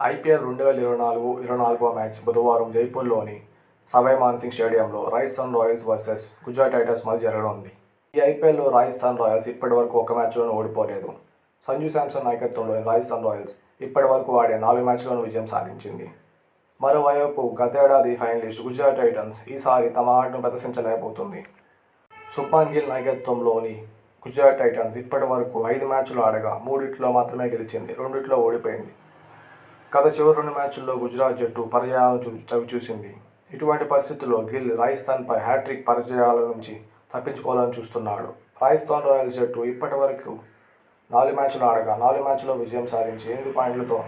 IPL 2024 match బుధవారం జైపూర్లోని Savoy Man Singh స్టేడియంలో Rajasthan Royals versus Gujarat Titans మధ్య జరగనుంది. ఈ ఐపీఎల్లో రాజస్థాన్ రాయల్స్ ఇప్పటివరకు ఒక మ్యాచ్లోనూ ఓడిపోలేదు. సంజు శాంసన్ నాయకత్వంలోని రాజస్థాన్ రాయల్స్ ఇప్పటివరకు ఆడే 4 మ్యాచ్ల్లోనూ విజయం సాధించింది. మరోవైపు గతేడాది ఫైనలిస్ట్ గుజరాత్ టైటన్స్ ఈసారి తమ ఆటను ప్రదర్శించలేకపోతుంది. శుభ్మన్ గిల్ నాయకత్వంలోని గుజరాత్ టైటన్స్ ఇప్పటివరకు 5 మ్యాచ్లు ఆడగా 3 మాత్రమే గెలిచింది, 2 ఓడిపోయింది. గత చివరి 2 మ్యాచ్ల్లో గుజరాత్ జట్టు పరాజయాలను చవిచూసింది. ఇటువంటి పరిస్థితుల్లో గిల్ రాజస్థాన్పై హ్యాట్రిక్ పరాజయాల నుంచి తప్పించుకోవాలని చూస్తున్నాడు. రాజస్థాన్ రాయల్స్ జట్టు ఇప్పటివరకు 4 మ్యాచ్లు ఆడగా 4 మ్యాచ్ల్లో విజయం సాధించి 8 పాయింట్లతో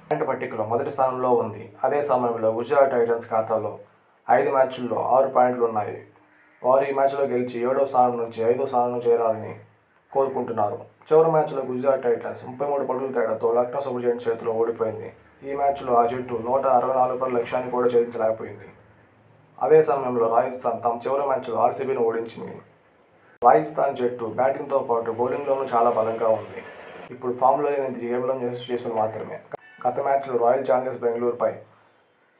పాయింట్ పట్టికలో మొదటి స్థానంలో ఉంది. అదే సమయంలో గుజరాత్ టైటన్స్ ఖాతాలో 5 మ్యాచ్ల్లో 6 పాయింట్లు ఉన్నాయి. వారు ఈ మ్యాచ్లో గెలిచి 7వ స్థానం నుంచి 5వ స్థానం చేరాలని కోరుకుంటున్నారు. చివరి మ్యాచ్లో గుజరాత్ టైటన్స్ 33 పరుగుల తేడాతో లక్నో సూపర్ జెయింట్స్ చేతిలో ఓడిపోయింది. ఈ మ్యాచ్లో ఆ జట్టు 164 పరుగుల లక్ష్యాన్ని కూడా ఛేదించలేకపోయింది. అదే సమయంలో రాజస్థాన్ తమ చివరి మ్యాచ్లో ఆర్సీబీని ఓడించింది. రాజస్థాన్ జట్టు బ్యాటింగ్తో పాటు బౌలింగ్లోనూ చాలా బలంగా ఉంది. ఇప్పుడు ఫామ్లో లేనిది కేవలం యశస్వి మాత్రమే. గత మ్యాచ్లో రాయల్ ఛాలెంజర్స్ బెంగళూరుపై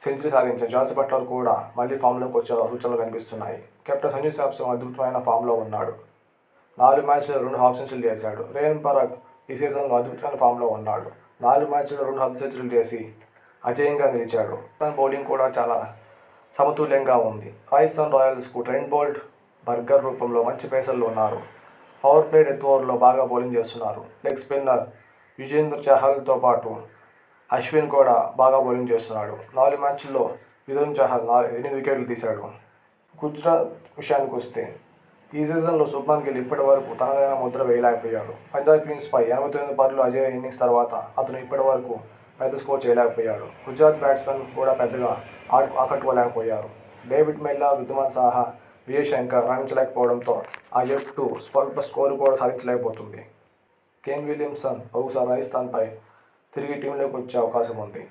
సెంచరీ సాధించిన జాస్ బట్లర్ కూడా మళ్లీ ఫామ్లోకి వచ్చే సూచనలు కనిపిస్తున్నాయి. కెప్టెన్ సంజు శాంసన్ అద్భుతమైన ఫామ్లో ఉన్నాడు. 4 మ్యాచ్ల్లో 2 హాఫ్ సెంచరీలు చేశాడు. రేన్ పరాగ్ ఈ సీజన్లో అద్భుతమైన ఫామ్లో ఉన్నాడు. 4 మ్యాచ్ల్లో 2 హాఫ్ సెంచరీలు చేసి అజేయంగా నిలిచాడు. తన బౌలింగ్ కూడా చాలా సమతుల్యంగా ఉంది. రాజస్థాన్ రాయల్స్కు ట్రెంట్ బోల్ట్, బర్గర్ రూపంలో మంచి పేసర్లు ఉన్నారు. పవర్ ప్లే డెత్ ఓవర్లో బాగా బౌలింగ్ చేస్తున్నారు. లెగ్ స్పిన్నర్ యుజ్వేంద్ర చహల్తో పాటు అశ్విన్ కూడా బాగా బౌలింగ్ చేస్తున్నాడు. 4 మ్యాచ్ల్లో యుజ్వేంద్ర చహల్ 8 వికెట్లు తీశాడు. గుజరాత్ విషయానికి వస్తే ఈ సీజన్లో శుభ్మన్ గిల్ ఇప్పటివరకు తనదైన ముద్ర వేయలేకపోయాడు. పంజాబ్ కింగ్స్పై 89 పరుగుల అజేయ ఇన్నింగ్స్ తర్వాత అతను ఇప్పటివరకు పెద్ద స్కోర్ చేయలేకపోయాడు. గుజరాత్ బ్యాట్స్మెన్ కూడా పెద్దగా ఆకట్టుకోలేకపోయారు. డేవిడ్ మిల్లర్, వృద్ధిమాన్ సాహా, విజయ్ శంకర్ రాణించలేకపోవడంతో ఆ జట్టు స్వల్ప స్కోరు కూడా సాధించలేకపోతుంది. కేన్ విలియమ్సన్ బహుశా రాజస్థాన్పై తిరిగి టీంలోకి వచ్చే అవకాశం ఉంది.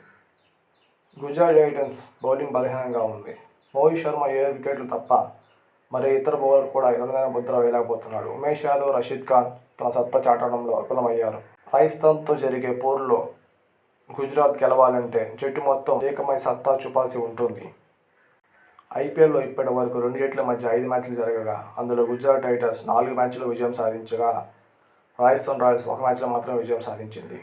గుజరాత్ టైటన్స్ బౌలింగ్ బలహీనంగా ఉంది. మోహిత్ శర్మ 7 వికెట్లు తప్ప మరి ఇతర బౌలర్ కూడా ఎవరినైనా ముద్ర వేయలేకపోతున్నాడు. ఉమేష్ యాదవ్, రషీద్ ఖాన్ తన సత్తా చాటడంలో విఫలమయ్యారు. రాజస్థాన్తో జరిగే పోరులో గుజరాత్ గెలవాలంటే జట్టు మొత్తం ఏకమై సత్తా చూపాల్సి ఉంటుంది. ఐపీఎల్లో ఇప్పటి వరకు 2 జట్ల మధ్య 5 మ్యాచ్లు జరగగా అందులో గుజరాత్ టైటన్స్ 4 మ్యాచ్ల్లో విజయం సాధించగా రాజస్థాన్ రాయల్స్ 1 మ్యాచ్లో మాత్రమే విజయం సాధించింది.